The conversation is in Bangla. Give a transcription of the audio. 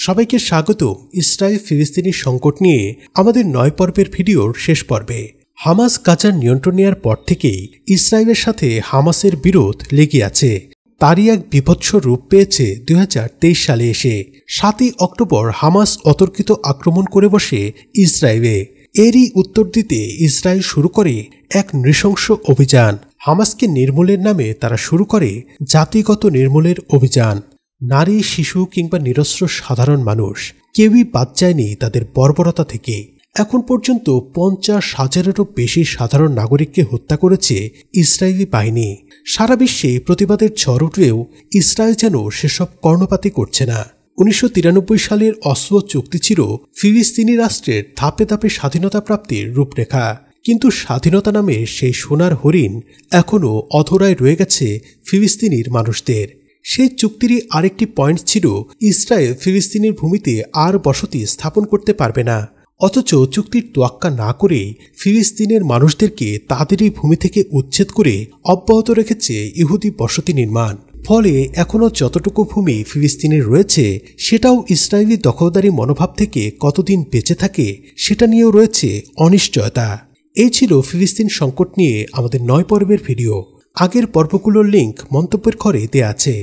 সবাইকে স্বাগত ইসরায়েল ফিলিস্তিনি সংকট নিয়ে আমাদের 9 পর্বের ভিডিওর শেষ পর্বে। হামাস গাজার নিয়ন্ত্রণ নেওয়ার পর থেকেই ইসরায়েলের সাথে হামাসের বিরোধ লেগে আছে। তারই এক বিভৎস রূপ পেয়েছে 2023 সালে এসে। 7ই অক্টোবর হামাস অতর্কিত আক্রমণ করে বসে ইসরায়েলে। এরই উত্তর দিতে ইসরায়েল শুরু করে এক নৃশংস অভিযান। হামাসকে নির্মূলের নামে তারা শুরু করে জাতিগত নির্মূলের অভিযান। নারী, শিশু কিংবা নিরস্ত্র সাধারণ মানুষ কেউই বাদ যায়নি তাদের বর্বরতা থেকে। এখন পর্যন্ত 50,000-এরও বেশি সাধারণ নাগরিককে হত্যা করেছে ইসরায়েলি বাহিনী। সারা বিশ্বে প্রতিবাদের ঝড় উঠলেও ইসরায়েল যেন সেসব কর্ণপাতই করছে না। 1993 সালের অসলো চুক্তি ছিল ফিলিস্তিনি রাষ্ট্রের ধাপে ধাপে স্বাধীনতা প্রাপ্তির রূপরেখা। কিন্তু স্বাধীনতা নামে সেই সোনার হরিণ এখনও অধরায় রয়ে গেছে ফিলিস্তিনির মানুষদের। সেই চুক্তিরই আরেকটি পয়েন্ট ছিল ইসরায়েল ফিলিস্তিনির ভূমিতে আর বসতি স্থাপন করতে পারবে না। অথচ চুক্তির তোয়াক্কা না করেই ফিলিস্তিনের মানুষদেরকে তাদেরই ভূমি থেকে উচ্ছেদ করে অব্যাহত রেখেছে ইহুদি বসতি নির্মাণ। ফলে এখনও যতটুকু ভূমি ফিলিস্তিনের রয়েছে সেটাও ইসরায়েলি দখলদারি মনোভাব থেকে কতদিন বেঁচে থাকে সেটা নিয়েও রয়েছে অনিশ্চয়তা। এই ছিল ফিলিস্তিন সংকট নিয়ে আমাদের 9 পর্বের ভিডিও। আগের পর্বগুলোর লিঙ্ক মন্তব্যের ঘরে দেয়া আছে।